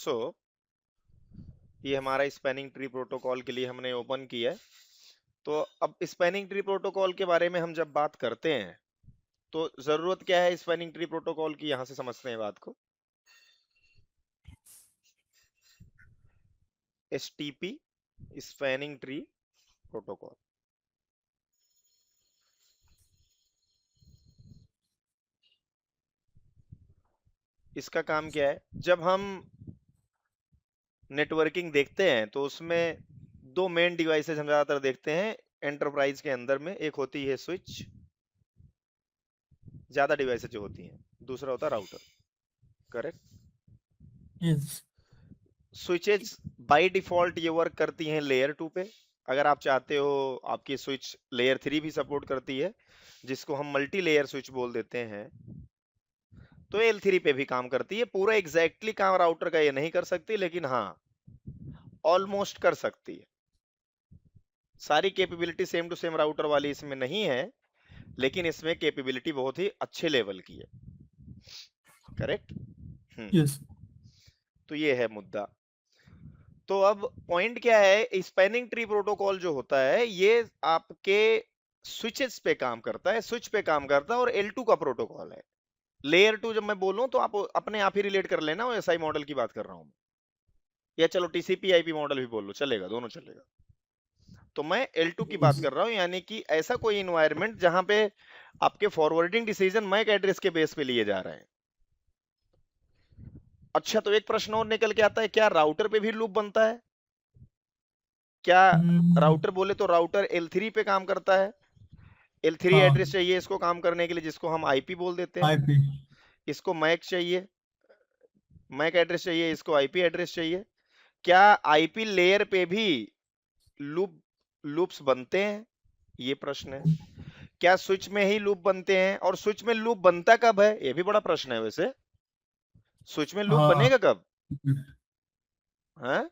सो ये हमारा spanning tree protocol के लिए हमने ओपन किया है। तो अब स्पैनिंग ट्री प्रोटोकॉल के बारे में हम जब बात करते हैं तो जरूरत क्या है स्पैनिंग ट्री प्रोटोकॉल की, यहां से समझते हैं बात को। एसटीपी स्पैनिंग ट्री प्रोटोकॉल, इसका काम क्या है? जब हम नेटवर्किंग देखते हैं तो उसमें दो मेन डिवाइसेज हम ज्यादातर देखते हैं एंटरप्राइज के अंदर में। एक होती है स्विच, ज्यादा डिवाइसेज जो होती हैं। दूसरा होता है router. Correct. Yes. Switches by default ये वर्क करती हैं लेयर 2 पे। अगर आप चाहते हो आपकी स्विच लेयर 3 भी सपोर्ट करती है, जिसको हम मल्टी लेयर स्विच बोल देते हैं, तो L3 पे भी काम करती है। पूरा एग्जैक्टली काम राउटर का ये नहीं कर सकती, लेकिन हाँ ऑलमोस्ट कर सकती है। सारी capability same to same router वाली इसमें नहीं है, लेकिन इसमें कैपेबिलिटी बहुत ही अच्छे लेवल की है। करेक्ट। यस। तो ये है मुद्दा। तो अब पॉइंट क्या है, स्पैनिंग ट्री प्रोटोकॉल जो होता है ये आपके स्विचेस पे काम करता है, स्विच पे काम करता है, और L2 का प्रोटोकॉल है। लेयर 2 जब मैं बोलूं तो आप अपने आप ही रिलेट कर लेना, वो एसआई मॉडल की बात कर रहा हूं मैं। या चलो टीसीपी आईपी मॉडल भी बोल लो, चलेगा, दोनों चलेगा। तो मैं L2 की बात कर रहा हूं, यानी कि ऐसा कोई इन्वायरमेंट जहां पे आपके फॉरवर्डिंग डिसीजन मैक एड्रेस के बेस पे लिए जा रहे हैं। अच्छा, तो एक प्रश्न और निकल के आता है, क्या राउटर पे भी लूप बनता है? क्या राउटर बोले तो राउटर L3 पे काम करता है। L3 एड्रेस हाँ, चाहिए इसको काम करने के लिए, जिसको हम आईपी बोल देते हैं। आईपी। इसको मैक चाहिए, मैक एड्रेस चाहिए, इसको आईपी एड्रेस चाहिए। क्या आईपी लेयर पे भी लूप लूप्स बनते हैं? ये प्रश्न है। क्या स्विच में ही लूप बनते हैं? और स्विच में लूप बनता कब है, ये भी बड़ा प्रश्न है वैसे। स्विच में लूप हाँ। बनेगा कब? हाँ?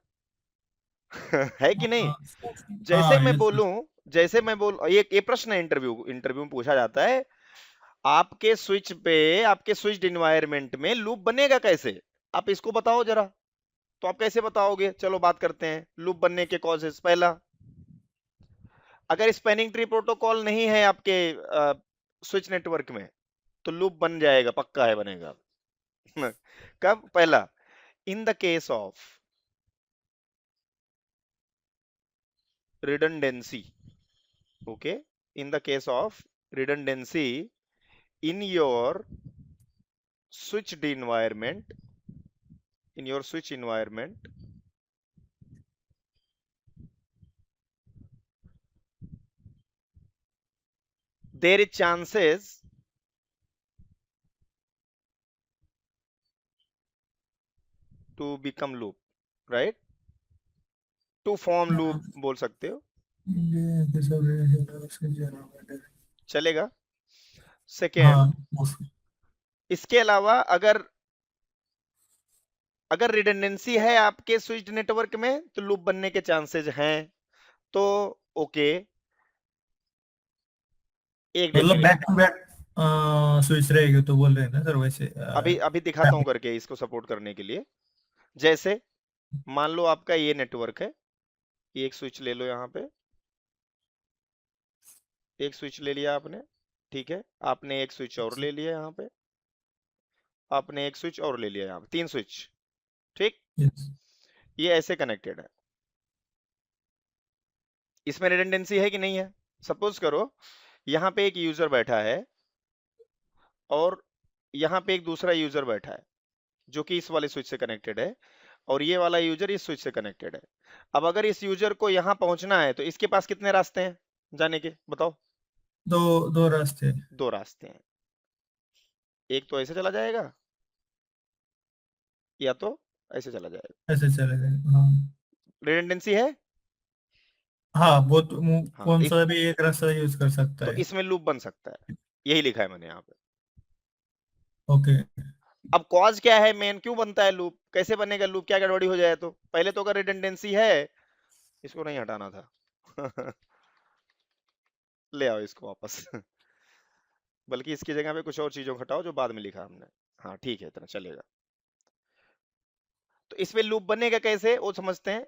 है कि नहीं? हाँ। जैसे हाँ, मैं यस। बोलूं, जैसे मैं बोल, ये प्रश्न है, इंटरव्यू इंटरव्यू में पूछा जाता है, आपके स्विच पे, आपके स्विच्ड इन्वायरमेंट में लूप बनेगा कैसे? आप इसको बताओ जरा। तो आप कैसे बताओगे? चलो बात करते हैं लूप बनने के कॉजेस। पहला, अगर स्पैनिंग ट्री प्रोटोकॉल नहीं है आपके स्विच नेटवर्क में, तो लूप बन जाएगा, पक्का है बनेगा। कब? पहला, in the case of redundancy. Okay, in the case of redundancy in your switched environment, in your switch environment, there is chances to become loop, right? To form loop बोल सकते हो, चलेगा। सेकेंड, हाँ। इसके अलावा अगर अगर रिडंडेंसी है आपके स्विच्ड नेटवर्क में तो लूप बनने के चांसेस हैं। तो ओके, एक मतलब back definition to back switch रहेगी तो बोल रहे हैं ना सर, वैसे अभी अभी दिखाता हूं करके इसको सपोर्ट करने के लिए। जैसे मान लो आपका ये नेटवर्क है, ये एक स्विच ले लो, यहाँ पे एक स्विच ले लिया आपने, ठीक है। आपने एक स्विच और ले लिया यहाँ पे, आपने एक स्विच और ले लिया यहाँ पे, 3 स्विच, ठीक। यस। ये ऐसे कनेक्टेड है, इसमें रिडंडेंसी है कि नहीं है? सपोज करो यहाँ पे एक यूजर बैठा है और यहाँ पे एक दूसरा यूजर बैठा है जो कि इस वाले स्विच से कनेक्टेड है, और ये वाला यूजर इस स्विच से कनेक्टेड है। अब अगर इस यूजर को यहाँ पहुंचना है तो इसके पास कितने रास्ते हैं जाने के, बताओ? दो दो रास्ते। दो रास्ते हैं। एक तो ऐसे चला जाएगा, या तो ऐसे चला जाएगा। ऐसे चलेगा। हाँ। रिडंडेंसी है? हाँ, वो तो हाँ, कौन सा भी एक रास्ता यूज कर सकता तो है। इसमें लूप बन सकता है, यही लिखा है मैंने यहाँ पे। ओके। अब कॉज क्या है, मेन क्यों बनता है लूप, कैसे बनेगा लूप, क्या गड़बड़ी हो जाए? तो पहले तो अगर रिडंडेंसी है, इसको नहीं हटाना था। ले आओ इसको वापस। बल्कि इसकी जगह पे कुछ और चीजों को हटाओ जो बाद में लिखा हमने। हाँ ठीक है, इतना चलेगा। तो इसमें लूप बनेगा कैसे वो समझते हैं।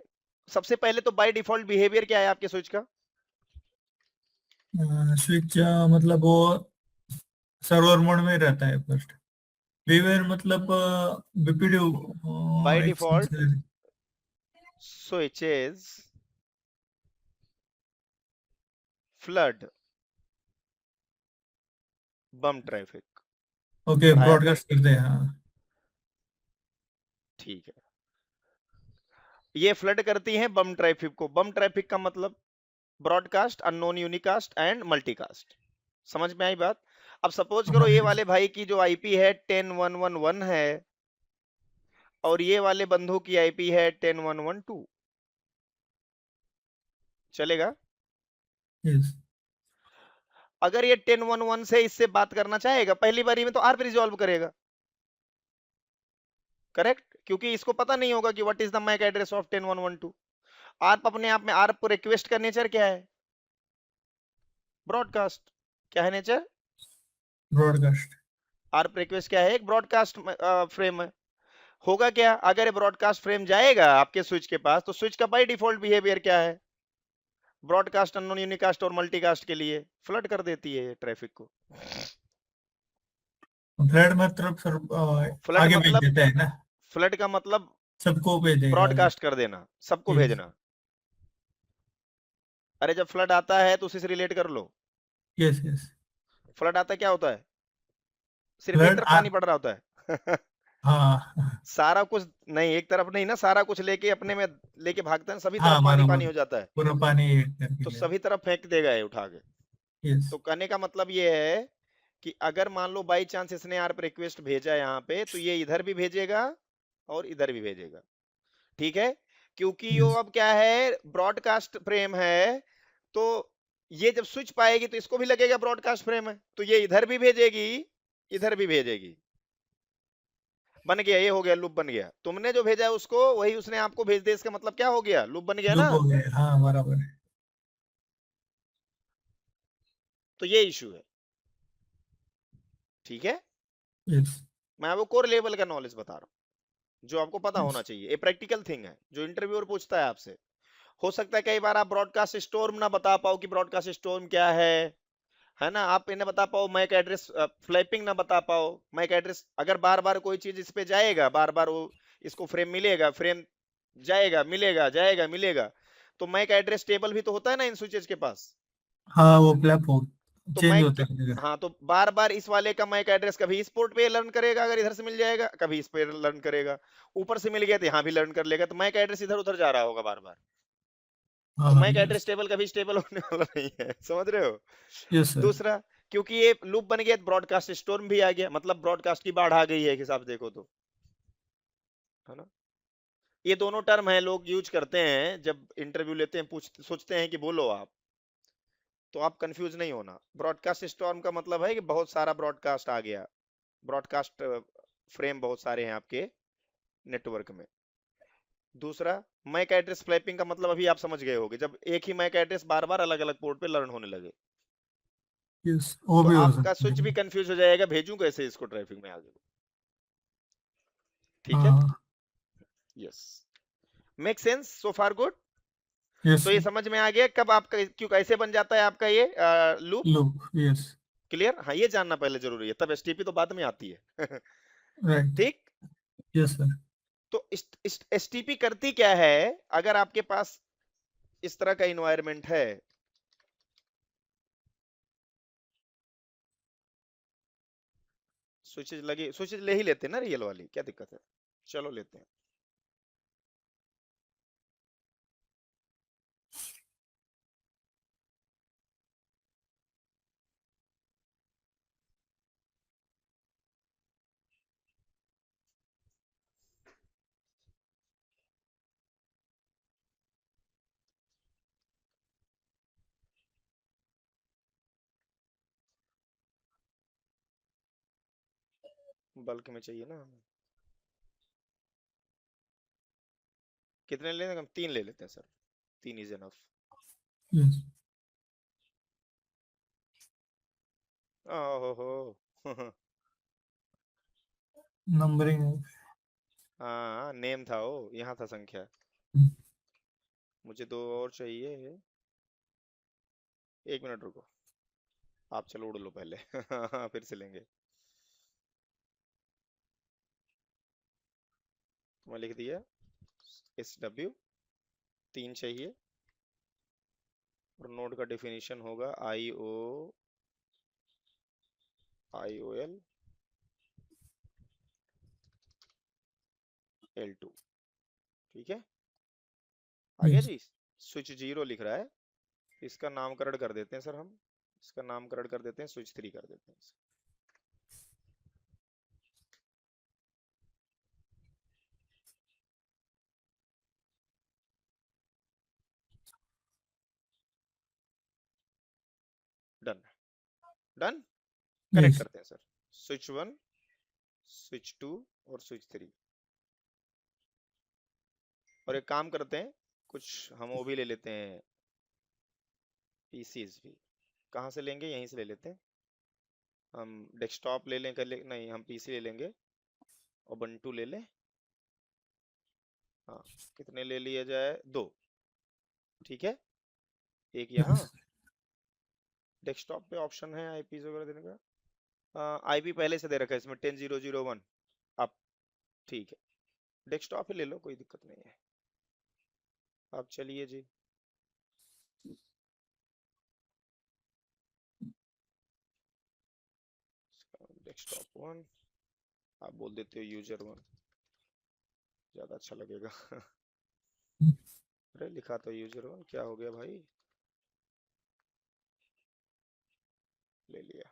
सबसे पहले तो बाय डिफॉल्ट बिहेवियर क्या है आपके स्विच का? स्विच मतलब वो सर्वर मोड में रहता है फर्स्ट। बिहेवियर मतलब बीपीडी। बाय एक डिफॉल्ट सेकंड। स्विचेस फ्लड बम ट्रैफिक। ओके, पढ़ाया था? ब्रॉडकास्ट करते हैं, हाँ। ठीक है। ये फ्लड करती हैं बम ट्रैफिक को। बम ट्रैफिक का मतलब broadcast, unknown, unicast and multicast. समझ में आई बात? अब सपोज करो हाँ ये जी। वाले भाई की जो आईपी है 10111 है और ये वाले बंधु की आईपी है 10112, चलेगा? यस। अगर ये 1011 से इससे बात करना चाहेगा पहली बारी में तो आरप रिजॉल्व करेगा, करेक्ट? क्योंकि इसको पता नहीं होगा कि what is the MAC address of 10112। ARP अपने आप में, आरप को रिक्वेस्ट का नेचर क्या है? ब्रॉडकास्ट। क्या है नेचर? ब्रॉडकास्ट। आरप रिक्वेस्ट क्या है? एक ब्रॉडकास्ट फ्रेम है। होगा क्या अगर ये ब्रॉडकास्ट फ्रेम जाएगा आपके स्विच के पास, तो स्विच का बाय डिफॉल्ट बिहेवियर क्या है? ब्रॉडकास्ट, अननोन, यूनिकास्ट और मल्टीकास्ट के लिए फ्लड कर देती है ट्रैफिक को। फ्लड मतलब सर फ्लड आगे भेज मतलब, देता है ना। फ्लड का मतलब सबको भेजेगा आगे। ब्रॉडकास्ट कर देना, सबको यस। भेजना। अरे जब फ्लड आता है तो उसी से रिलेट कर लो। Yes yes. फ्लड आता क्या होता है? सिर्फ एक फ्लड तरफ आ। पानी पड़ रहा होता है। हाँ सारा कुछ नहीं, एक तरफ नहीं ना, सारा कुछ लेके अपने में लेके भागता है, सभी तरफ हाँ, पानी बराबर। पानी हो जाता है। पूरा पानी करके तो ले। सभी तरफ फेंक देगा ये उठा के। यस। तो कहने का मतलब ये है कि अगर मान लो बाई चांस इसने आरप रिक्वेस्ट भेजा यहाँ पे, तो ये इधर भी भेजेगा और इधर भी भेजेगा। ठीक है? क्योंकि यो यस। अब क्या है, ब्रॉडकास्ट फ्रेम है। तो ये जब स्विच पाएगी तो इसको भी लगेगा ब्रॉडकास्ट फ्रेम है, तो ये इधर भी भेजेगी, इधर भी भेजेगी। बन गया, ये हो गया, लूप बन गया। तुमने जो भेजा है उसको वही उसने आपको भेज दिया, इसका मतलब क्या हो गया? लूप बन गया लूप ना। हो गए, हाँ बराबर है। तो ये इशू है। ठीक है? यस। मैं आपको कोर लेवल का नॉलेज बता रहा हूँ जो आपको पता यस। होना चाहिए। ये प्रैक्टिकल थिंग है जो इंटरव्यूअर पूछता है आपसे। हो सकता है कई बार आप ब्रॉडकास्ट स्टॉर्म ना बता पाओ कि ब्रॉडकास्ट स्टॉर्म क्या है ना? आप इन्हें बता पाओ मैक एड्रेस फ्लैपिंग ना बता पाओ। मैक एड्रेस अगर बार बार कोई चीज इस पे जाएगा, बार बार वो इसको फ्रेम मिलेगा, फ्रेम जाएगा मिलेगा, जाएगा मिलेगा, तो मैक एड्रेस टेबल भी तो होता है ना इन स्विचेस के पास। हाँ, वो फ्लैप हो तो चेंज मैक, होता है। हाँ, तो बार बार इस वाले का मैक एड्रेस कभी इस पोर्ट पे लर्न करेगा अगर इधर से मिल जाएगा, कभी इस पे लर्न करेगा। ऊपर से मिल गया तो यहाँ भी लर्न कर लेगा, तो मैक एड्रेस इधर उधर जा रहा होगा बार बार। तो हाँ मैक एड्रेस यस। टेबल कभी स्टेबल होने वाला नहीं है, समझ रहे हो? Yes sir. दूसरा, क्योंकि ये लूप बन गया, ब्रॉडकास्ट स्टॉर्म भी आ गया, मतलब ब्रॉडकास्ट की बाढ़ आ गई है एक हिसाब से देखो तो, है ना? ये दोनों टर्म है लोग यूज करते हैं जब इंटरव्यू लेते हैं, पूछ सोचते हैं कि बोलो आप, तो आप कंफ्यूज नहीं होना। ब्रॉडकास्ट स्टॉर्म का मतलब है कि बहुत सारा ब्रॉडकास्ट आ गया, ब्रॉडकास्ट फ्रेम बहुत सारे हैं आपके नेटवर्क में। दूसरा, मैक एड्रेस फ्लैपिंग का मतलब अभी आप समझ गए होगे, जब एक ही मैक एड्रेस बार बार अलग अलग पोर्ट पे लर्न होने लगे, यस, वो तो भी हो आपका सकता स्विच है। भी कंफ्यूज हो जाएगा, भेजूं कैसे इसको ट्रैफिक में आगे। ठीक है? हाँ। यस। मेक सेंस सो फार, गुड। यस तो ये समझ में आ गया कब आपका क्यों कैसे बन जाता है आपका ये लूप। लूप। यस। क्लियर? हाँ, ये जानना पहले जरूरी है, तब एसटीपी तो बाद में आती है। राइट। ठीक। Yes sir. तो एसटीपी करती क्या है? अगर आपके पास इस तरह का इन्वायरमेंट है, स्विचेज लगे, स्विचेज ले ही लेते हैं ना रियल वाली, क्या दिक्कत है? चलो लेते हैं। बल्क में चाहिए ना हमें। कितने लेने हम? 3 ले लेते हैं सर, 3 इज एनफ। यस। ओहो। नंबरिंग। हाँ नेम था वो, यहाँ था संख्या। मुझे दो और चाहिए। एक मिनट रुको, आप चलो उड़ लो पहले फिर से लेंगे। तो मैं लिख दिया SW, तीन चाहिए। और नोड का डेफिनेशन होगा IOL L2। ठीक है, आ गया यस। जी। स्विच 0 लिख रहा है, इसका नामकरण कर देते हैं सर हम। इसका नामकरण कर देते हैं, स्विच 3 कर देते हैं इसे। डन। डन। Connect yes. करते हैं सर। स्विच 1, स्विच 2 और स्विच 3। और एक काम करते हैं, कुछ हम वो भी ले लेते हैं, पीसीज भी। कहाँ से लेंगे, यहीं से ले लेते हैं। हम डेस्कटॉप ले लें, नहीं हम पीसी ले लेंगे। और बंटू ले लें। हाँ, कितने ले लिया जाए, दो। ठीक है, एक यहाँ। यस। डेस्कटॉप पे ऑप्शन है आईपी वगैरह देने का। आईपी पहले से दे रखा है इसमें, 10.0.0.1 अब। ठीक है, डेस्कटॉप ही ले लो, कोई दिक्कत नहीं है। अब चलिए जी। डेस्कटॉप 1, आप बोल देते हो यूजर 1, ज्यादा अच्छा लगेगा अरे लिखा तो यूजर 1, क्या हो गया भाई। ले लिया।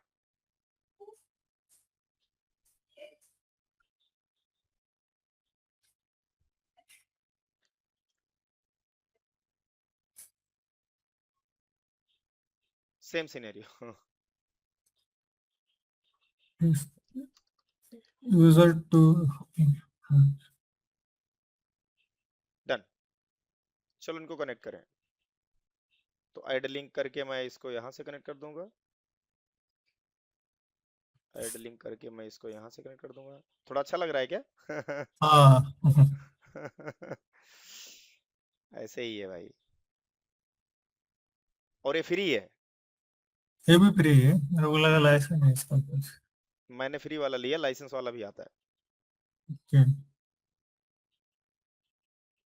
Same scenario user two. Done. चलो इनको कनेक्ट करें। तो ऐड लिंक करके मैं इसको यहाँ से कनेक्ट कर दूंगा। ऐड लिंक करके मैं इसको यहाँ से कनेक्ट कर दूंगा। थोड़ा अच्छा लग रहा है क्या हाँ। ऐसे ही है भाई। और ये फ्री है। ये भी फ्री है, मेरे को लगा लाइसेंस है इसका कुछ। मैंने फ्री वाला लिया, लाइसेंस वाला भी आता है। ओके।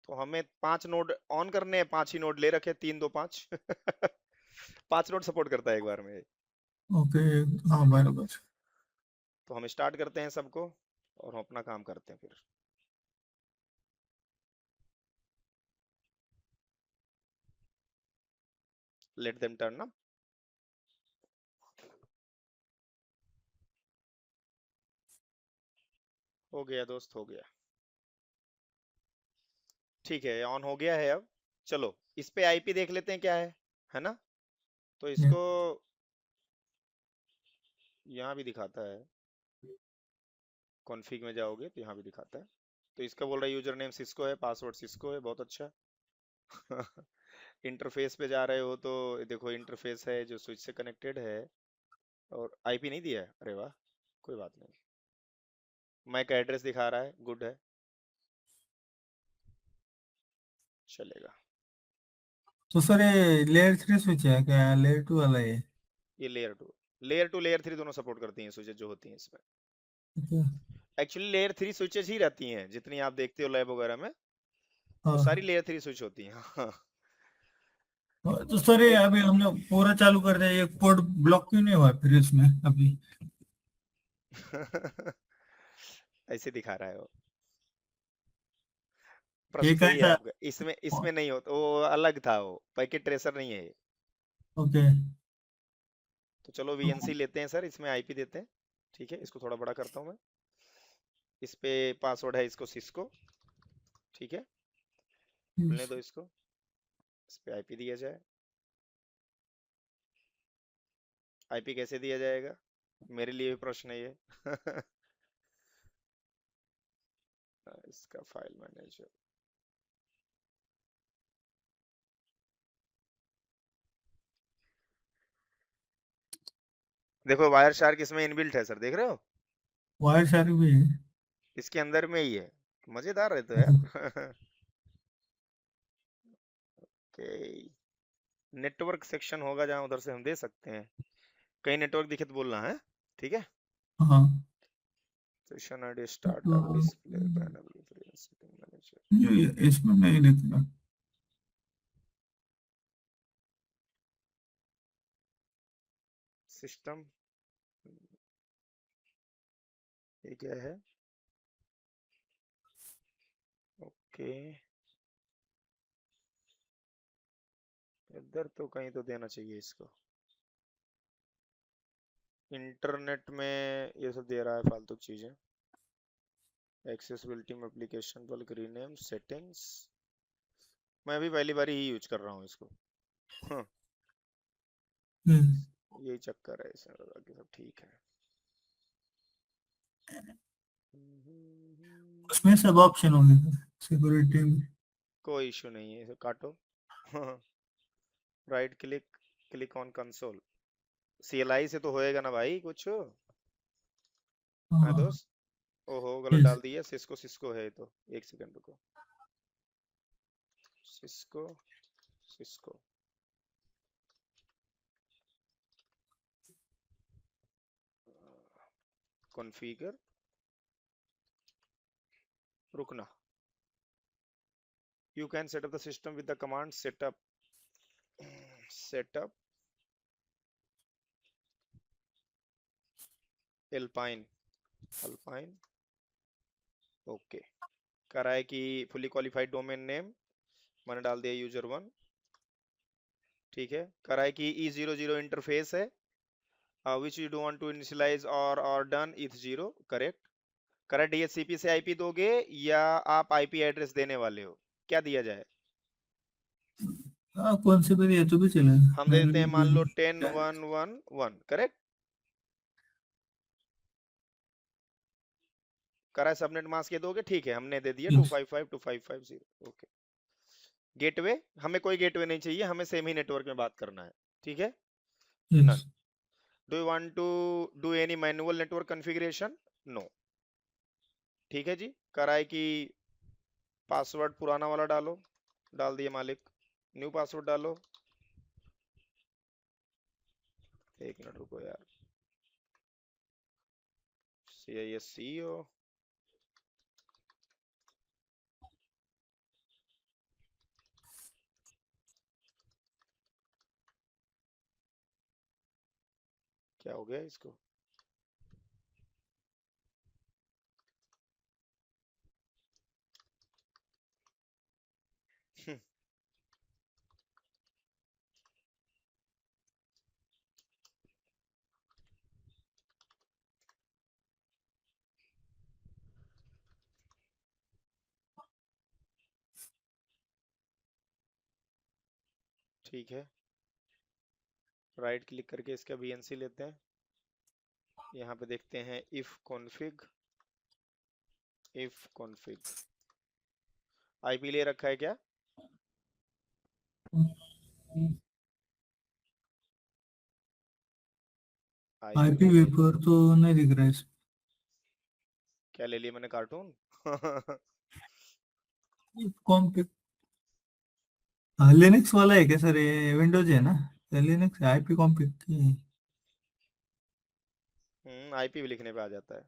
तो हमें 5 नोड ऑन करने हैं, 5 ही नोड ले रखे, 3 2 5 5 नोड सपोर्ट करता है एक बार में। ओके। हाँ बराबर। तो हम स्टार्ट करते हैं सबको, और हम अपना काम करते हैं फिर। Let them turn up. हो गया दोस्त, हो गया। ठीक है, ऑन हो गया है अब। चलो इस पे आईपी देख लेते हैं क्या है ना। तो ये। इसको यहाँ भी दिखाता है, कॉन्फ़िग में जाओगे तो यहाँ भी दिखाता है। तो इसका बोल रहा है यूजर नेम सिस्को है, पासवर्ड सिस्को है, बहुत अच्छा इंटरफेस पे जा रहे हो तो देखो इंटरफेस है जो स्विच से कनेक्टेड है। और आईपी नहीं दिया है, अरे वाह, कोई बात नहीं। मैक एड्रेस दिखा रहा है, गुड है, चलेगा। तो सर ये लेयर 3 स्विच है क्या, लेयर 2 वाला है? ये लेयर टू लेयर थ्री दोनों सपोर्ट करती हैं स्विचेज जो होती हैं इसमें। ओके। एक्चुअली लेयर 3 स्विचेज ही रहती हैं जितनी आप देखते हो लैब वगैरह में, वो सारी हाँ। लेयर 3 स्विच होती हैं हाँ। तो सर ये एक अभी हमने पूरा चालू कर दिया, ये कोड ब्लॉक क्यों नहीं हुआ फिर इसमें अभी? ऐसे दिखा रहा है वो, ये प्रश्न सही है कैसा? आपका। इसमें इसमें नहीं होता, वो अलग था, वो पैकेट ट्रेसर नहीं है ये। ओके। तो चलो वीएनसी लेते हैं सर, इसमें आईपी देते हैं। ठीक है, इसको थोड़ा बड़ा करता हूँ मैं। इस पे पासवर्ड है इसको सिस्को। ठीक है, खुलने दो इसको। इस पे आईपी दिया जाए। आईपी कैसे दिया जाएगा, मेरे लिए भी प्रश्न है ये इसका फाइल मैनेजर। देखो वायर शार्क इसमें इनबिल्ट है सर, देख रहे हो, वायर शार्क भी है? इसके अंदर में ही है। मजेदार है तो यार। ओके, नेटवर्क सेक्शन होगा जहां उधर से हम दे सकते हैं, कहीं नेटवर्क दिखे तो बोलना है, ठीक है। हाँ। सेशन आईडी, तो startup, display, panel, setting manager, इसमें नहीं दिख रहा। सिस्टम, ये क्या है? ओके, इधर तो कहीं तो देना चाहिए इसको। इंटरनेट में ये सब दे रहा है फालतू चीजें। एक्सेसिबिलिटी में एप्लीकेशन बल्क रीनेम सेटिंग्स, मैं अभी पहली बार ही यूज कर रहा हूँ इसको। हाँ, हम्म, यही चक्कर है इसमें, बाकी सब ठीक है। उसमें सब ऑप्शन होंगे सिक्योरिटी में। कोई इशू नहीं है, इसे काटो। Right click, click on console. CLI से तो होएगा ना भाई कुछ? हाँ हाँ। दोस्त। ओहो, गलत यस। डाल दिया, सिस्को सिस्को है ये तो। एक सेकंड रुको, सिस्को, सिस्को, कॉन्फ़िगर, रुकना। You can set up the system with the command setup, setup alpine, alpine। Okay, करा है कि फुली क्वालिफाइड डोमेन नेम मैंने डाल दिया user1, ठीक है। करा है कि E00 इंटरफेस है, which you do want to initialize or done ETH0, correct. करा DHCP से IP दोगे या आप IP एड्रेस देने वाले हो, क्या दिया जाए? हाँ, कौन से भी दिए तो भी चलेगा, हम दे मैंने देते हैं, भी मान लो क्या। 10.1.1, करेक्ट। करा सबनेट मास्क ये दोगे, ठीक है, हमने दे दिया यस। 255.255.0। ओके, गेटवे, हमें कोई गेटवे नहीं चाहिए, हमें सेम ही नेटवर्क में बात करना है, ठीक है। Yes. None. Do you want to do any manual network configuration? No. ठीक है जी। कराए कि पासवर्ड पुराना वाला डालो, डाल दिए मालिक। न्यू पासवर्ड डालो, एक मिनट रुको यार। CISCO, क्या हो गया इसको? ठीक है, राइट क्लिक करके इसका BNC लेते हैं। यहाँ पे देखते हैं if config, if config. IP ले रखा है क्या? IP आईपी ले लिया। वेपर तो नहीं दिख रहा है इसमें। क्या ले लिया मैंने, कार्टून? कौन पे। हाँ, लिनक्स वाला है क्या सर, ये विंडोज है ना। लिनक्स आईपी कॉम्पिक की। IP भी लिखने पे आ जाता है।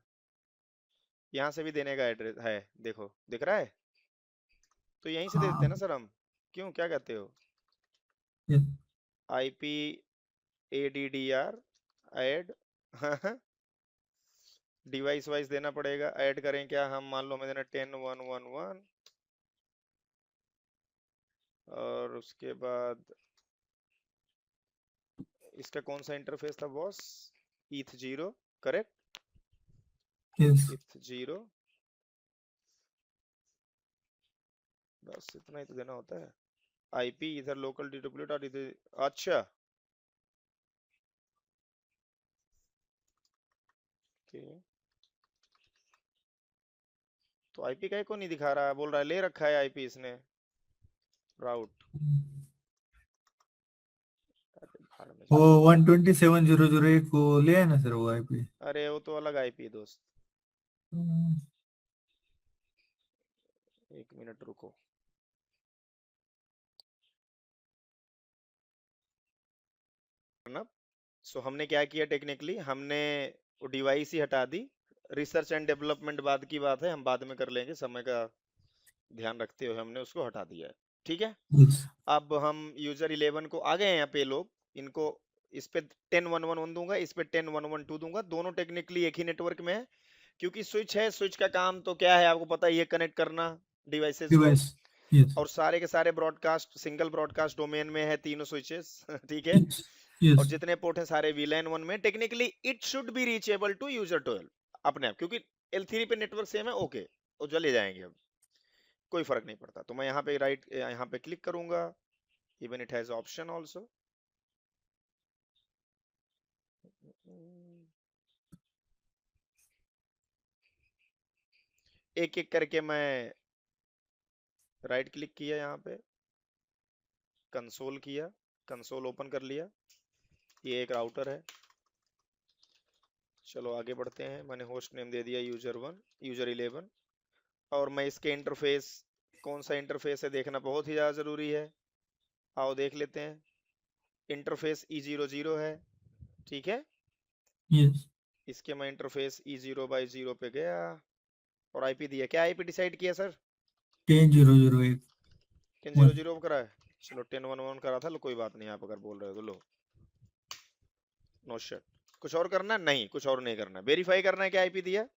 यहाँ से भी देने का एड्रेस है, देखो दिख रहा है, तो यहीं से दे देते हैं ना हाँ। सर हम। क्यों, क्या कहते हो? ये- IP ADDR add, device wise देना पड़ेगा। ऐड करें क्या हम, मान लो हमें देना 10.1.1.1, और उसके बाद इसका कौन सा इंटरफेस था boss? ETH0, correct. Yes. ETH0, बस इतना ही तो देना होता है। IP इधर लोकल DW डॉट इधर, अच्छा। ओके, तो IP का को नहीं दिखा रहा, बोल रहा है ले रखा है IP इसने, राउट। अरे भाड़ में वो जाए। 127.0.0.1 को ले है ना सर वो आईपी। अरे वो तो अलग IP है दोस्त। एक मिनट रुको। सो हमने क्या किया, टेक्निकली हमने वो डिवाइस ही हटा दी। रिसर्च एंड डेवलपमेंट बाद की बात है, हम बाद में कर लेंगे, समय का ध्यान रखते हुए हमने उसको हटा दिया है। ठीक है। यस अब हम यूजर 11 को आ गए हैं यहाँ पे लोग, इनको इस पे 10.1.1 दूंगा, इस पे 10.1.1.2 दूंगा, दोनों टेक्निकली एक ही नेटवर्क में है। क्योंकि स्विच है, स्विच का काम तो क्या है आपको पता ही है, कनेक्ट करना डिवाइसेस को। डिवाइस यस और सारे के सारे ब्रॉडकास्ट सिंगल ब्रॉडकास्ट डोमेन में है, तीनों स्विचेस ठीक है। यस यस और जितने पोर्ट हैं सारे वीलैन 1 में, technically it should be reachable to user 12 अपने आप, क्योंकि L3 पे नेटवर्क सेम है। ओके, वो चले जाएंगे, अब कोई फर्क नहीं पड़ता। तो मैं यहाँ पे यहाँ पे क्लिक करूंगा, even it has option also. एक एक करके मैं राइट क्लिक किया, यहाँ पे कंसोल किया, कंसोल ओपन कर लिया। ये एक राउटर है। चलो आगे बढ़ते हैं। मैंने होस्ट नेम दे दिया यूजर 1, यूजर 11। और मैं इसके इंटरफेस, कौन सा इंटरफेस है देखना बहुत ही ज़्यादा ज़रूरी है। आओ देख लेते हैं। इंटरफेस E00 है, ठीक है। यस इसके मैं इंटरफेस E0/0 पे गया और आईपी दिया। क्या आईपी डिसाइड किया सर? 10.0.0.1 10.0.0 करा है। चलो 10.1.1 करा था, लो कोई बात नहीं, आप अगर बोल रहे हो तो लो, नो शट। कुछ और करना है? नहीं, कुछ और नहीं करना, वेरीफाई करना है क्या आईपी दिया।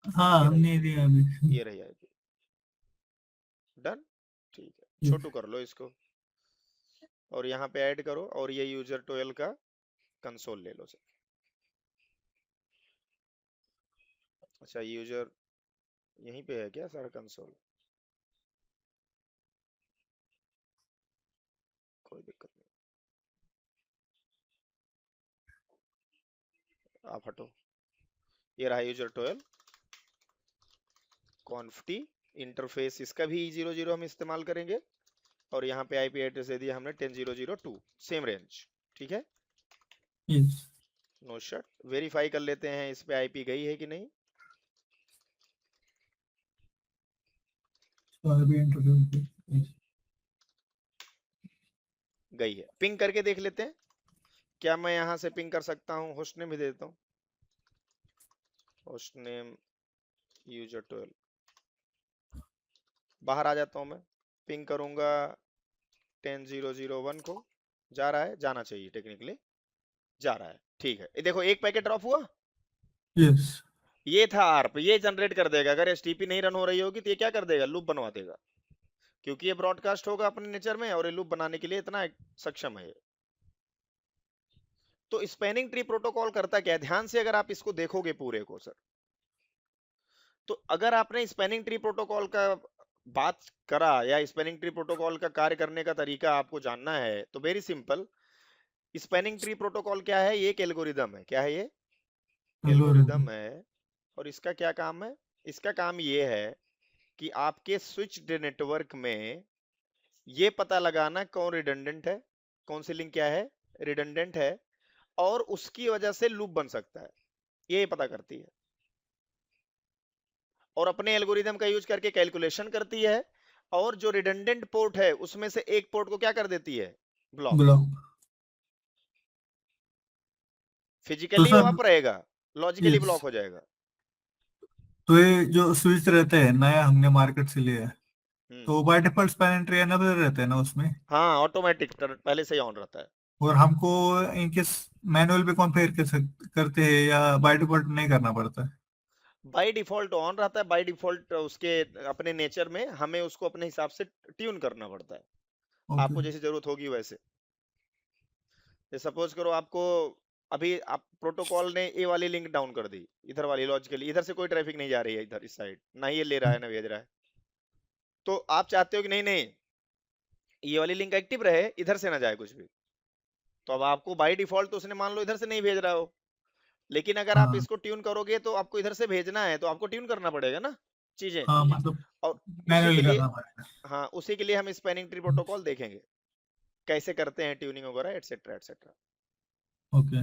हाँ ये रही, हमने दिया अभी ये रही आईपी, डन। ठीक है, यस छोटू कर लो इसको और यहाँ पे ऐड करो, और ये यूजर 12 का कंसोल ले लो सर। अच्छा, यूजर यहीं पे है क्या सारा कंसोल? कोई दिक्कत नहीं, आप हटो। ये रहा यूजर 12 कॉन्फ्टी। इंटरफेस इसका भी E00 हम इस्तेमाल करेंगे, और यहाँ पे आईपी एड्रेस दे दिया हमने 10.0.0.2, सेम रेंज। ठीक है, यस नो शट। वेरीफाई कर लेते हैं इस पे आईपी गई है कि नहीं। तो अभी इंटरव्यू गई है, पिंग करके देख लेते हैं। क्या मैं यहाँ से पिंग कर सकता हूँ? होस्ट नेम भी दे देता हूँ, होस्ट नेम यूजर 12। बाहर आ जाता हूँ मैं, पिंग करूंगा 10.0.0.1 को। जा रहा है, जाना चाहिए टेक्निकली, जा रहा है। ठीक है, ये देखो एक पैकेट ड्रॉप हुआ। यस ये था आर्प, ये जनरेट कर देगा। अगर एसटीपी नहीं रन हो रही होगी तो ये क्या कर देगा, लूप बनवा देगा, क्योंकि ये ब्रॉडकास्ट होगा अपने नेचर में, और ये लूप बनाने के लिए इतना सक्षम है। तो स्पैनिंग ट्री प्रोटोकॉल करता क्या है, ध्यान से अगर आप इसको देखोगे पूरे को सर, तो अगर आपने स्पैनिंग ट्री प्रोटोकॉल का बात करा, या स्पैनिंग ट्री प्रोटोकॉल का कार्य करने का तरीका आपको जानना है, तो very simple. Spanning tree protocol क्या है? ये एक एल्गोरिदम है। क्या है ये? एल्गोरिदम एल्गोरिदम है। और इसका क्या काम है? इसका काम ये है कि आपके स्विच्ड नेटवर्क में ये पता लगाना कौन रिडंडेंट है, कौन सी लिंक क्या है, रिडंडेंट है, और उसकी वजह से लूप बन सकता है, ये पता करती है। और अपने एल्गोरिदम का यूज करके कैलकुलेशन करती है, और जो रिडंडेंट पोर्ट है उसमें से एक पोर्ट को क्या कर देती है, ब्लॉक। ब्लॉक तो फिजिकली वो सर अप रहेगा, लॉजिकली यस ब्लॉक हो जाएगा। तो ये जो स्विच रहता है नया हमने मार्केट से लिया है हम्म, तो by default span entry enable रहता है ना उसमें हाँ, ऑटोमेटिक पहले से ही ऑन रहता है। और हमको इनकेस मैनुअल पे कॉन्फ़िगर करते हैं या बाय डिफॉल्ट नहीं करना पड़ता है बाय डिफॉल्ट ऑन रहता है, बाय डिफॉल्ट उसके अपने नेचर में हमें उसको अपने हिसाब से ट्यून करना पड़ता है, ओके आपको जैसी जरूरत होगी वैसे। सपोज करो आपको अभी आप प्रोटोकॉल ने ए वाली लिंक डाउन कर दी, इधर वाली लॉजिकली, इधर से कोई ट्रैफिक नहीं जा रही है, इधर इस साइड ना ये ले रहा है ना भेज रहा है, तो आप चाहते हो कि नहीं नहीं ये वाली लिंक एक्टिव रहे, इधर से ना जाए कुछ भी। तो अब आपको बाय डिफॉल्ट तो उसने मान लो इधर से नहीं भेज रहा हो, लेकिन अगर आप हाँ इसको ट्यून करोगे तो आपको इधर से भेजना है, तो आपको ट्यून करना पड़ेगा ना चीजें। हाँ मतलब और उसी के मैनुअली लिए, करना पड़ेगा हाँ, उसी के लिए हम स्पैनिंग ट्री प्रोटोकॉल देखेंगे, कैसे करते हैं ट्यूनिंग वगैरह एटसेट्रा एटसेट्रा। ओके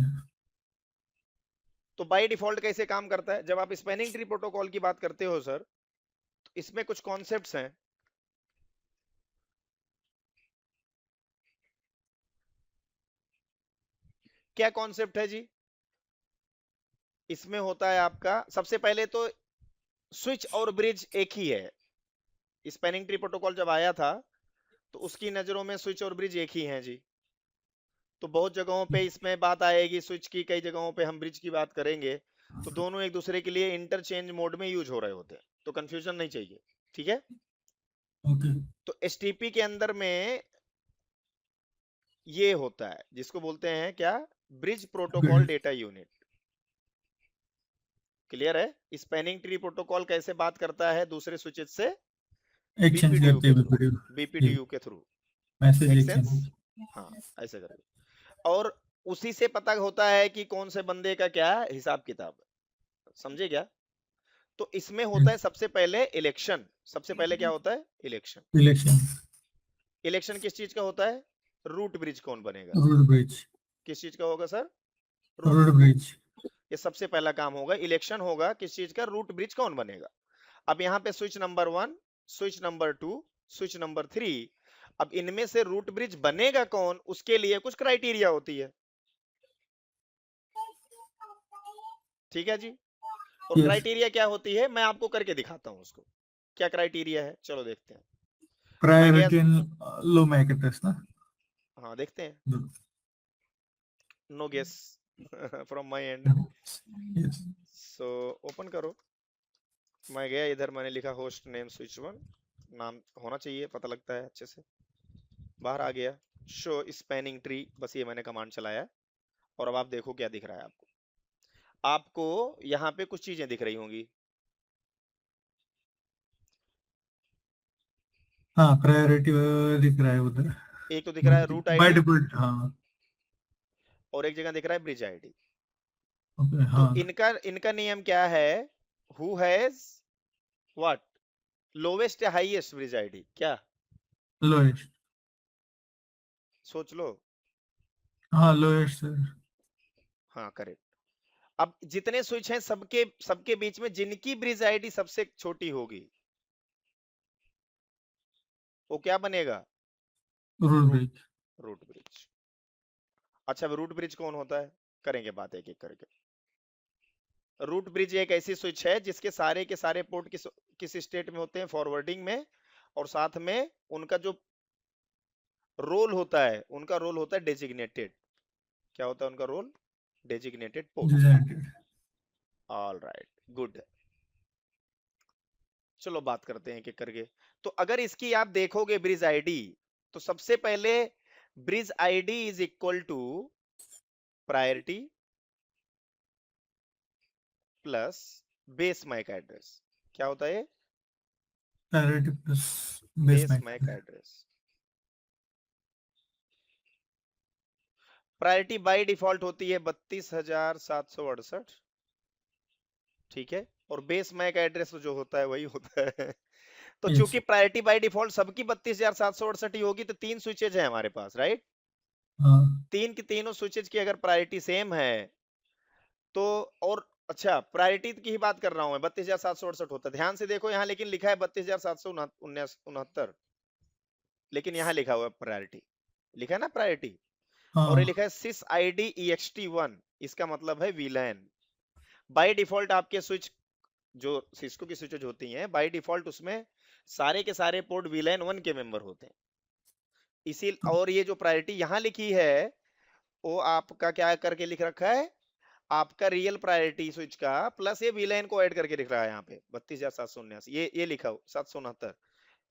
तो बाय डिफॉल्ट कैसे काम करता है, जब आप स्पैनिंग ट्री प्रोटोकॉल की बात करते हो सर, इसमें कुछ कॉन्सेप्ट्स हैं। क्या कॉन्सेप्ट है जी? इसमें होता है आपका, सबसे पहले तो स्विच और ब्रिज एक ही है। स्पैनिंग ट्री प्रोटोकॉल जब आया था तो उसकी नजरों में स्विच और ब्रिज एक ही हैं जी। तो बहुत जगहों पे इसमें बात आएगी स्विच की, कई जगहों पे हम ब्रिज की बात करेंगे। तो दोनों एक दूसरे के लिए इंटरचेंज मोड में यूज हो रहे होते हैं, तो कंफ्यूजन नहीं चाहिए। ठीक है। ओके। तो एसटीपी के अंदर में ये होता है जिसको बोलते हैं क्या, bridge protocol data unit. Clear है? स्पैनिंग ट्री प्रोटोकॉल कैसे बात करता है दूसरे स्विचेस से? एक्सचेंज बीपीडीयू करते के हुए थ्रू, ठीक। बीपीडीयू के through. Message make sense? Exchange. हाँ, ऐसे करके। और उसी से पता होता है कि कौन से बंदे का क्या हिसाब किताब है। समझे क्या? तो इसमें होता है सबसे पहले इलेक्शन। सबसे पहले क्या होता है? इलेक्शन। इलेक्शन। इलेक्शन किस चीज का होता है? रूट ब्रिज कौन बनेगा। Road bridge. किस चीज का होगा sir? Root road bridge. Bridge. ये सबसे पहला काम होगा, इलेक्शन होगा किस चीज का? रूट ब्रिज कौन बनेगा। अब यहाँ पे switch number 1, switch number 2, switch number 3। अब इनमें से रूट ब्रिज बनेगा कौन, उसके लिए कुछ क्राइटेरिया होती है। ठीक है जी। और यस। क्राइटेरिया क्या होती है, मैं आपको करके दिखाता हूँ उसको। क्या क्राइटेरिया है, चलो देखते हैं। मैं गया, priority in low MAC address ना। हाँ देखते हैं। No guess from my end. Yes. So open करो। मैं गया इधर, मैंने लिखा होस्ट नेम स्विच वन, नाम होना चाहिए, पता लगता है अच्छे से। बाहर आ गया, शो स्पैनिंग ट्री, बस ये मैंने कमांड चलाया। और अब आप देखो क्या दिख रहा है आपको। आपको यहाँ पे कुछ चीजें दिख रही होंगी। हाँ, प्रायोरिटी दिख रहा है उधर। एक तो दिख रहा है रूट बाय आईडी, डिफॉल्ट हाँ। और एक जगह दिख रहा है ब्रिज आईडी। ओके तो हाँ। इनका इनका नियम क्या है? हु हैज व्हाट, लोवेस्ट या हाईएस्ट ब्रिज आईडी, क्या? लोएस्ट। सोच लो। हाँ लोएस्ट सर। हाँ करेक्ट। अब जितने स्विच हैं सबके सबके बीच में जिनकी ब्रिज आईडी सबसे छोटी होगी, वो क्या बनेगा? Road root, bridge. Root bridge. अच्छा, रूट ब्रिज कौन होता है, करेंगे बात एक एक करके। रूट ब्रिज एक ऐसी स्विच है जिसके के सारे पोर्ट किस स्टेट में होते हैं? फॉरवर्डिंग में। और साथ में उनका जो रोल होता है, उनका रोल होता है डेजिग्नेटेड। क्या होता है उनका role? Designated port. Designated. All right, good. चलो बात करते हैं एक एक करके। तो अगर इसकी आप देखोगे ब्रिज आईडी, तो सबसे पहले bridge ID is equal to priority plus base MAC address. क्या होता है? Priority plus base base MAC. MAC address. Priority by default होती है 32,768। ठीक है। और बेस मैक एड्रेस जो होता है वही होता है तो यस। चूंकि प्रायोरिटी बाय डिफॉल्ट सबकी 32,768 ही होगी, तो तीन स्विचेज है हमारे पास, राइट? हाँ। तीन की तीनों स्विचेज की अगर प्रायोरिटी सेम है तो, और अच्छा प्रायोरिटी की ही बात कर रहा हूं मैं, 32,768 होता है, ध्यान से देखो यहाँ, लेकिन लिखा है 32,769, लेकिन यहाँ लिखा हुआ है प्रायोरिटी, लिखा है ना प्रायोरिटी। और ये लिखा हाँ। है सिस आईडी ext1, इसका मतलब है वीलैन। बाय डिफॉल्ट आपके स्विच, जो सिस्को की स्विचेज होती हैं बाय डिफॉल्ट, उसमें सारे के सारे पोर्ट वीलैन 1 के मेंबर होते हैं। इसी, और ये जो प्रायोरिटी यहाँ लिखी है, वो आपका क्या करके लिख रखा है? आपका रियल प्रायोरिटी स्विच का प्लस ये वीलाइन को ऐड करके लिख रहा है यहाँ पे 32,779, ये लिखा हो 769,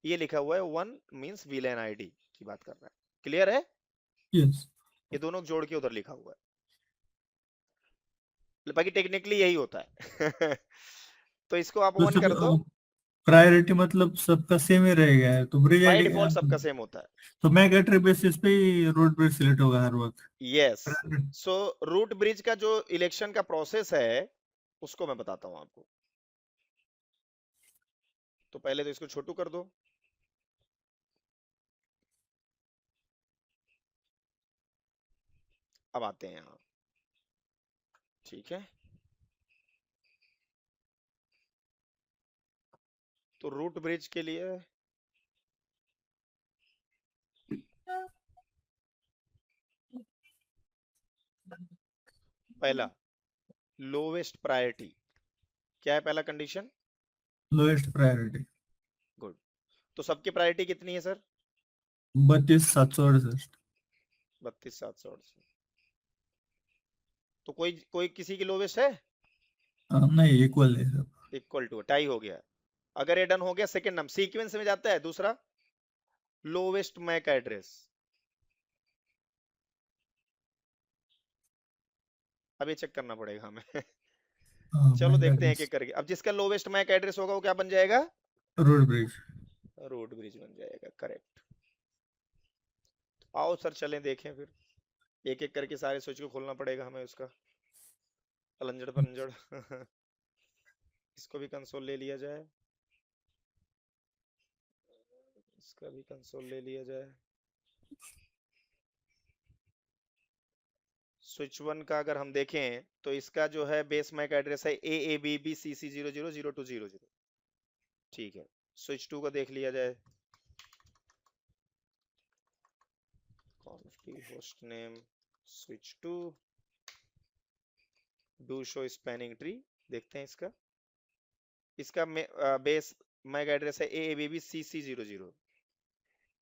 ये लिखा हुआ है 1 मींस वीलाइन आईडी की बात कर रहा है। क्लियर है? यस। ये दोनों जोड़ के उधर लिखा हुआ है, बाकी टेक्निकली यही होता है तो इसको आप तो ऑन सब कर दो। प्रायोरिटी मतलब सबका सेम ही रहेगा तो ब्रिज बाय आईडी। डिफॉल्ट सबका सेम होता है। तो मैक एड्रेस बेसिस पे ही रोड ब्रिज सिलेक्ट होगा हर वक्त। यस। सो रूट ब्रिज का जो इलेक्शन का प्रोसेस है उसको मैं बताता हूं आपको। तो पहले तो इसको छोटू कर दो। अब आते हैं यहाँ। ठीक है। तो रूट ब्रिज के लिए पहला लोवेस्ट प्रायोरिटी, क्या है पहला कंडीशन? Lowest priority. गुड। तो सबकी प्रायोरिटी कितनी है सर? 32,768। 32,768। तो कोई कोई किसी की लोवेस्ट है? नहीं, इक्वल है सब। इक्वल टू, टाई हो गया। अगर ये डन हो गया, सेकंड नंबर सीक्वेंस में जाता है दूसरा, लोवेस्ट मैक एड्रेस। अब ये चेक करना पड़ेगा हमें। चलो मैक देखते हैं एक एड्रेस। एक करके। अब जिसका लोवेस्ट मैक एड्रेस होगा वो क्या बन जाएगा? Road bridge. रोड ब्रिज बन जाएगा, करेक्ट। आओ सर चलें देखें फिर, एक एक करके सारे स्विच को खोलना पड़ेगा हमें उसका, अलंजड़ पलंजड़। इसको भी कंसोल ले लिया जाए, इसका भी कंसोल ले लिया जाए। स्विच वन का अगर हम देखें तो इसका जो है बेस मैक एड्रेस है AABBCC000200। ठीक है, स्विच टू का देख लिया जाए। Conf host name switch to, do show spanning tree. देखते हैं इसका, इसका बेस मैक एड्रेस है AABBCC00।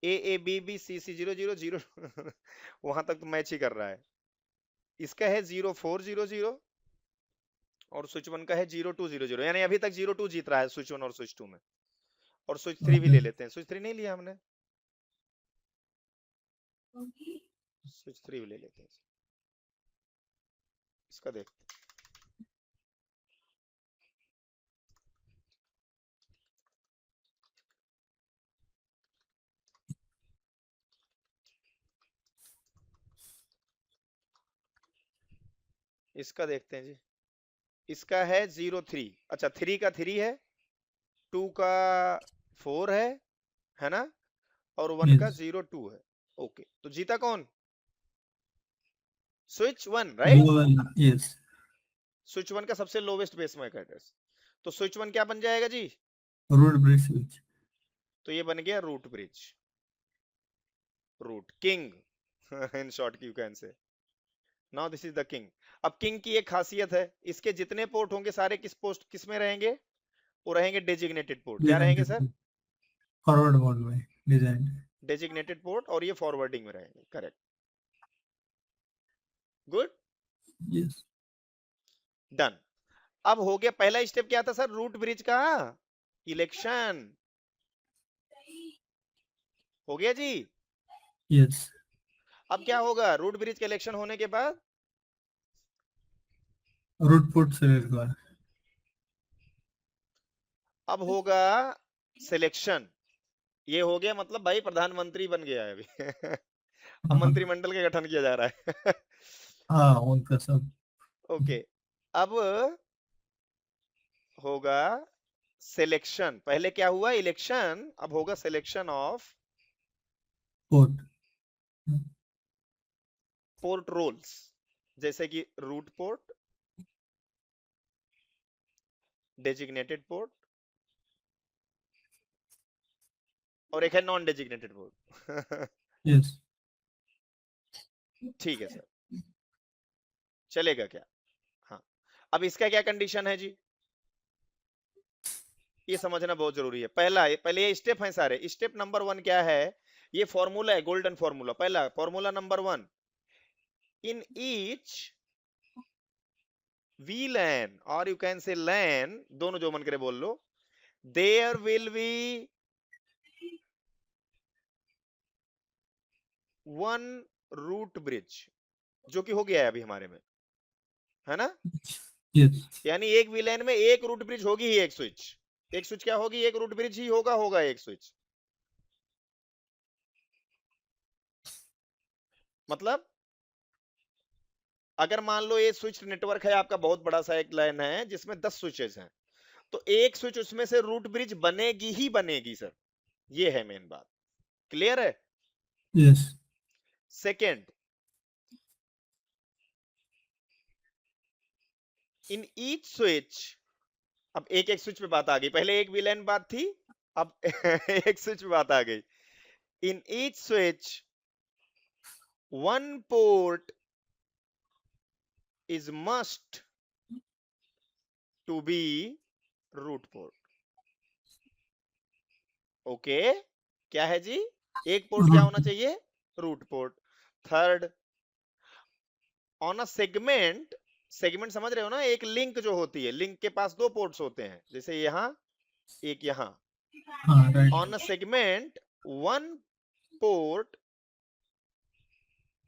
AABBCC000। वहां तक तो मैच ही कर रहा है। इसका है 0400 और स्विच वन का है 0200, यानी अभी तक 02 जीत रहा है स्विच वन और स्विच टू में। और स्विच थ्री भी ओके। ले लेते हैं, स्विच थ्री नहीं लिया हमने, स्विच थ्री भी ले लेते हैं। इसका देखते हैं। इसका देखते हैं जी, इसका है 03। अच्छा, थ्री का थ्री है, टू का फोर है ना, और वन का यस। 02 है। ओके, तो जीता कौन? स्विच वन, वो राइट। वाला, यस। स्विच वन का सबसे लोवेस्ट बेस मैक एड्रेस। तो स्विच वन क्या बन जाएगा जी? Road bridge switch. तो ये बन गया root bridge, root king. In short you can say, now this is the king. अब किंग की एक खासियत है, इसके जितने पोर्ट होंगे सारे किस पोस्ट किस में रहेंगे? वो रहेंगे डेजिग्नेटेड पोर्ट। क्या रहेंगे सर? डिजाइन फॉरवर्ड मोड में डिजाइन। डेजिग्नेटेड पोर्ट, और ये फॉरवर्डिंग में रहेंगे, करेक्ट। Good, yes. डन। अब हो गया, पहला स्टेप क्या था सर रूट ब्रिज का? इलेक्शन। हो गया जी। यस। अब क्या होगा रूट ब्रिज के इलेक्शन होने के बाद? रूट पोर्ट सेलेक्ट हुआ। अब होगा सिलेक्शन। ये हो गया मतलब भाई प्रधानमंत्री बन गया है अभी। अब हाँ। मंत्रिमंडल का गठन किया जा रहा है। हाँ, उनका सब। ओके, अब होगा सिलेक्शन। पहले क्या हुआ? इलेक्शन। अब होगा selection of port. Port roles, जैसे कि रूट पोर्ट, डेजिग्नेटेड पोर्ट, और एक है नॉन डेजिग्नेटेड पोर्ट। यस। ठीक है सर, चलेगा क्या? हाँ। अब इसका क्या कंडीशन है जी, ये समझना बहुत जरूरी है। पहले ये स्टेप है सारे। स्टेप नंबर वन क्या है? ये फॉर्मूला है, गोल्डन फॉर्मूला। पहला formula number one, in each VLAN और यू कैन से LAN, दोनों जो मन करे बोल लो, there will be one root bridge, जो कि हो गया है अभी हमारे में, है ना। यस। यानी एक VLAN में एक रूट ब्रिज होगी ही, एक स्विच। एक स्विच क्या होगी? एक रूट ब्रिज ही होगा एक स्विच। मतलब अगर मान लो ये स्विच नेटवर्क है आपका, बहुत बड़ा सा एक लाइन है जिसमें 10 स्विचेस हैं, तो एक स्विच उसमें से रूट ब्रिज बनेगी ही बनेगी सर। ये है मेन बात, क्लियर है? Yes. Second, in each switch, अब एक एक स्विच पे बात आ गई, पहले एक VLAN बात थी, अब एक स्विच पे बात आ गई. In each switch, one port is must to be root port. Okay, क्या है जी? एक पोर्ट क्या रूट होना चाहिए? Root port. Third, on a segment, segment समझ रहे हो ना, एक लिंक जो होती है, लिंक के पास दो पोर्ट्स होते हैं, जैसे यहां एक यहां. हाँ right. On a segment one port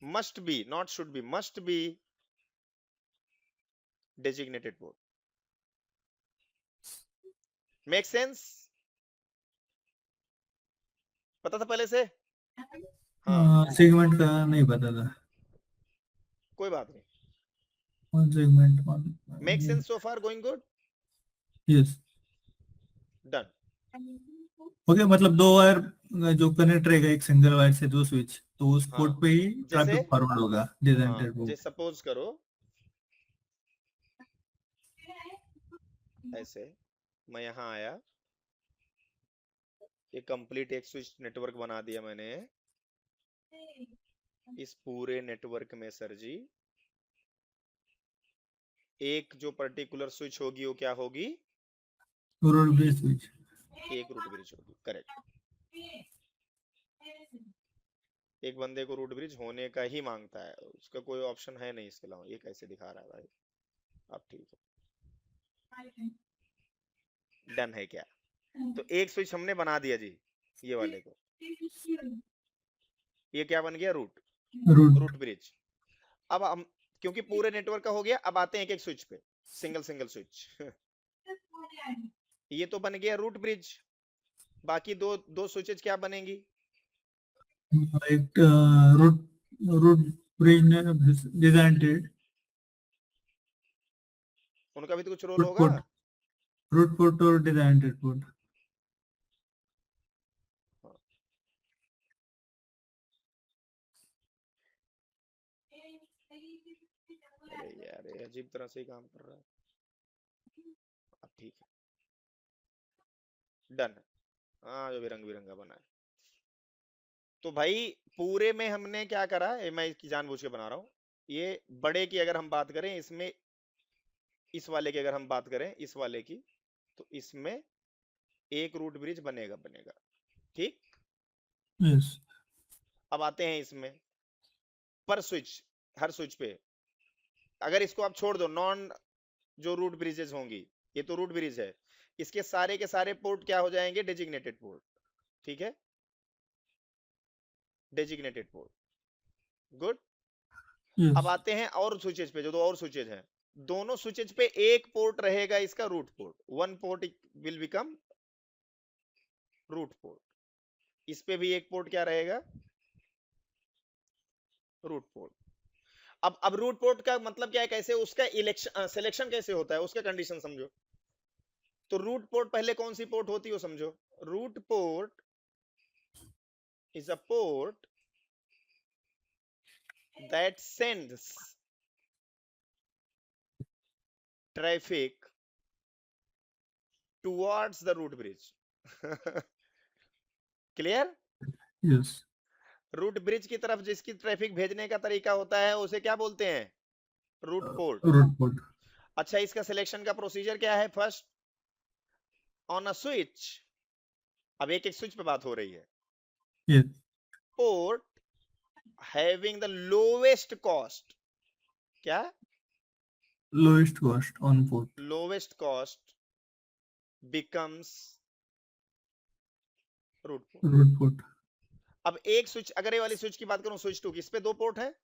must be, not should be, must be designated port. Make sense? पता था पहले से? हाँ, सेगमेंट का नहीं पता था. कोई बात नहीं. One segment one. Make sense so far? Going good? Yes. Done. Okay, मतलब दो वायर जो कनेक्ट रहेगा एक सिंगल वायर से, दो स्विच, तो उस हाँ, पोर्ट पे ही जैसे, ट्रैफिक फॉरवर्ड होगा हाँ, डिजाइनेटेड पोर्ट. जैसे सपोज करो ऐसे, मैं यहाँ आया, ये कंप्लीट एक स्विच नेटवर्क बना दिया मैंने. इस पूरे नेटवर्क में सर जी एक जो पर्टिकुलर स्विच होगी वो क्या होगी? Root bridge switch. एक रूट ब्रिज होगी. करेक्ट. एक बंदे को रूट ब्रिज होने का ही मांगता है, उसका कोई ऑप्शन है नहीं इसके अलावा. ये कैसे दिखा रहा है भाई? अब ठीक है. डन है क्या? तो एक स्विच हमने बना दिया जी, ये वाले को. ये क्या बन गया? रूट. रूट. Root bridge. अब हम, क्योंकि पूरे नेटवर्क का हो गया, अब आते हैं एक एक स्विच पे, सिंगल सिंगल स्विच. ये तो बन गया रूट ब्रिज. बाकी दो दो स्विचेज क्या बनेंगी? एक रूट रूट ब्रिज डिजाइनेटेड. उनका भी तो कुछ रोल रूट होगा. पोर्ट. रूट पोर्ट और डिजाइनेटेड पोर्ट. हाँ. अरे यार, ये अजीब तरह से ही काम कर रहा है. अब ठीक है. डन. हाँ, जो भी रंग बिरंगा बना है. तो भाई पूरे में हमने क्या करा है, मैं इसकी जानबूझ के बना रहा हूँ. ये बड़े की अगर हम बात करें, इसमें इस वाले की अगर हम बात करें, इस वाले की, तो इसमें एक रूट ब्रिज बनेगा बनेगा. ठीक. यस. अब आते हैं इसमें पर स्विच, हर स्विच पे अगर इसको आप छोड़ दो, नॉन जो रूट ब्रिजेस होंगी, ये तो रूट ब्रिज है, इसके सारे के सारे पोर्ट क्या हो जाएंगे? Designated port. ठीक है, डेजिग्नेटेड पोर्ट. गुड. अब यस. आते हैं और स्विचेज पे, जो दो और स्विचेज हैं, दोनों स्विचेज पे एक पोर्ट रहेगा इसका root port. One port will become root port. इस पे भी एक पोर्ट क्या रहेगा? Root port. अब रूट पोर्ट का मतलब क्या है, कैसे उसका इलेक्शन सिलेक्शन कैसे होता है, उसका कंडीशन समझो. तो रूट पोर्ट पहले कौन सी पोर्ट होती है वो समझो. Root port is a port that sends traffic towards the root bridge. Clear? Yes. Root bridge की तरफ जिसकी ट्रैफिक भेजने का तरीका होता है उसे क्या बोलते हैं? Root port. Root port. अच्छा, इसका सिलेक्शन का प्रोसीजर क्या है? फर्स्ट, ऑन अ स्विच, अब एक एक स्विच पे बात हो रही है, yes. Port having the lowest cost. क्या? Lowest cost on port. Lowest cost becomes root port. Root port. अब एक स्विच, अगर ये वाली स्विच की बात करूं, स्विच 2 की, इस पे दो पोर्ट है,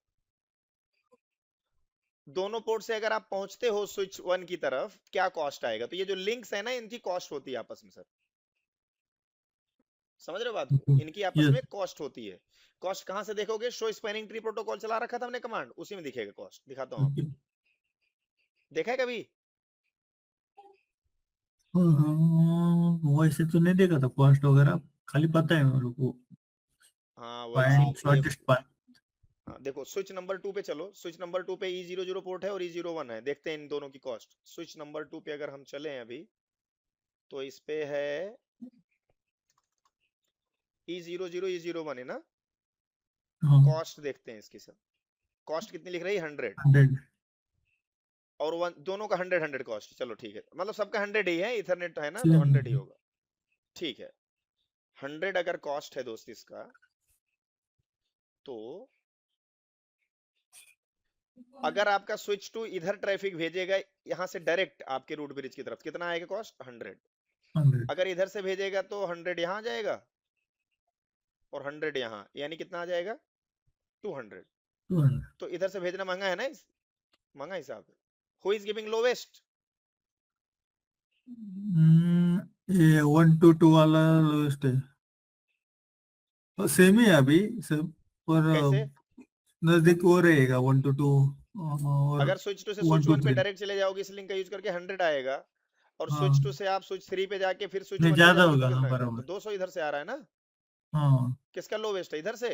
दोनों पोर्ट से अगर आप पहुंचते हो स्विच 1 की तरफ, क्या कॉस्ट आएगा? तो ये जो लिंक्स है ना, इनकी कॉस्ट होती है आपस में सर. समझ रहे हो बात को? इनकी आपस यस. में कॉस्ट होती है. कॉस्ट कहां से देखोगे? शो स्पैनिंग ट्री प्रोटोकॉल चला रखा था हमने कमांड, उसी में दिखेगा कॉस्ट. दिखाता हूं आपको. देखा है कभी? वैसे तो नहीं देखा था कॉस्ट वगैरह, खाली पता है मेरे को. हाँ वैसे पॉइंट ही देखो. Shortest point. हाँ देखो, स्विच नंबर 2 पे चलो. स्विच नंबर 2 पे E00 पोर्ट है और E01 है. देखते हैं इन दोनों की कॉस्ट. स्विच नंबर 2 पे अगर हम चले अभी, तो इस पे है E00 E01 है ना। हाँ कॉस्ट देखते हैं इसकी सर। कॉस्ट कितनी लिख रही है? 100। 100। और दोनों का 100 कॉस्ट। चलो ठीक है, मतलब सबका 100 ही है, इथरनेट है ना तो सेम 100 ही होगा। ठीक है, 100 अगर कॉस्ट है दोस्त इसका, तो अगर आपका स्विच टू इधर ट्रैफिक भेजेगा यहां से डायरेक्ट आपके रूट ब्रिज की तरफ, कितना आएगा कॉस्ट? 100। 100। अगर इधर से भेजेगा तो 100 यहां जाएगा और 100 यहां, यानी कितना आ जाएगा? 200। 200। तो इधर से भेजना महंगा है ना, महंगा हिसाब है। Who is giving lowest? ये 1 to 2 वाला लोएस्ट है। सेम ही है अभी सब। पर कैसे? नजदीक वो रहेगा 1 to 2 और अगर स्विच टू से वन स्विच टू वन पे थ्री डायरेक्ट चले जाओगे इस लिंक का यूज करके 100 आएगा, और स्विच टू हाँ से आप स्विच 3 पे जाके फिर स्विच नहीं 1 पे ज्यादा जाओगे तो होगा, हाँ कितना आएगा? तो बराबर। 200 इधर से आ रहा है ना। हाँ किसका लोवेस्ट है? इधर से।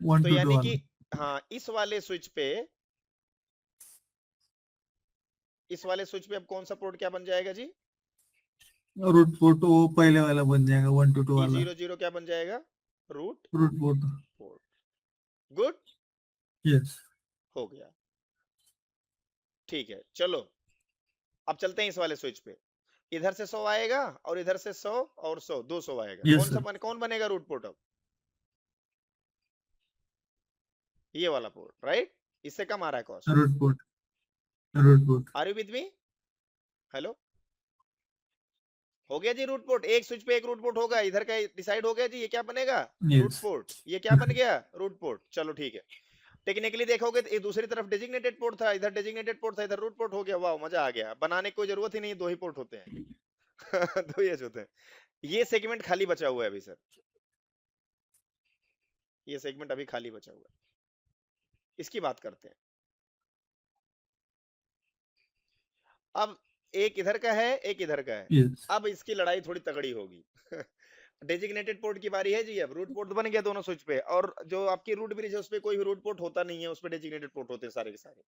वन तो टू टू यानी कि वाला। हाँ, इस वाले स्विच पे अब कौन सा पोर्ट क्या बन जाएगा जी? रूट पोर्ट वो पहले वाला बन जाएगा 1 to 2 वाला। E00 क्या बन जाएगा? Root root port. Port. Good, yes. हो गया। ठीक है, चलो अब चलते हैं इस वाले स्विच पे। इधर से 100 आएगा और इधर से 100 और 100, 200 आएगा। Yes sir. कौन बनेगा रूट पोर्ट अब? ये वाला पोर्ट, राइट। इससे कम आ रहा है cost. Root port. Root port. Are you with me? Hello, हो गया जी रूट पोर्ट। एक स्विच पे एक रूट पोर्ट होगा, इधर का डिसाइड हो गया जी, ये क्या बनेगा? Root yes. पोर्ट। ये क्या बन गया? Root port. चलो ठीक है। टेक्निकली देखोगे तो ये दूसरी तरफ डेजिग्नेटेड पोर्ट था, इधर डेजिग्नेटेड पोर्ट था, इधर रूट पोर्ट हो गया। वाह, मजा आ गया। बनाने की कोई जरूरत ही नहीं, दो ही पोर्ट होते हैं। दो ही होते हैं। ये सेगमेंट खाली बचा हुआ है अभी सर, ये सेगमेंट अभी खाली बचा हुआ है, इसकी बात करते हैं। अब एक इधर का है, एक इधर का है। यस। अब इसकी लड़ाई थोड़ी तगड़ी होगी। डेजिग्नेटेड पोर्ट की बारी है जी। अब रूट पोर्ट बन गया दोनों स्विच पे, और जो आपकी रूट ब्रिज है उस पे कोई भी रूट पोर्ट होता नहीं है, उस पे डेजिग्नेटेड पोर्ट होते हैं सारे के सारे।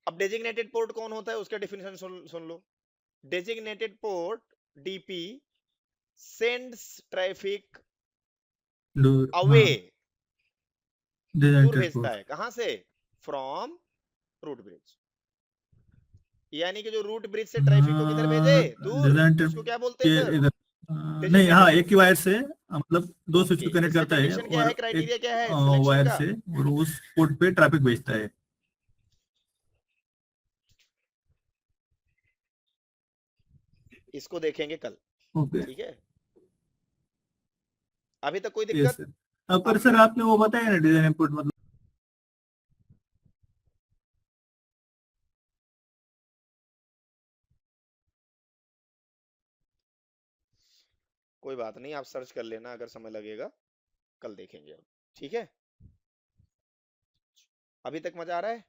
अब डेजिग्नेटेड पोर्ट कौन होता है उसका डेफिनेशन सुन लो। Designated port, DP, sends traffic दूर अवे, हाँ। दूर डेजिग्नेटेड भेजता पोर्ट। है। कहां से? From root bridge. यानी कि जो रूट ब्रिज से ट्रैफिक को किधर भेजे? दूर। डेजिग्नेटेड उसको क्या बोलते हैं के सर? इधर नहीं, हाँ डेजिग्नेटेड एक ही पोर्ट। वायर से मतलब दो स्विच ओके, को कनेक्ट इसका करता है कंडीशन क्या है, और एक क्राइटेरिया क्या है सिलेक्शन वायर का? से, और उस पोर्ट पे ट्रैफिक भेजता है। इसको देखेंगे कल। ओके। ठीक है, अभी तक कोई यस दिक्कत? सर। पर अब सर आपने वो बताया ना डिजाइन इनपुट मतलब। कोई बात नहीं, आप सर्च कर लेना, अगर समय लगेगा कल देखेंगे अब। ठीक है, अभी तक मजा आ रहा है?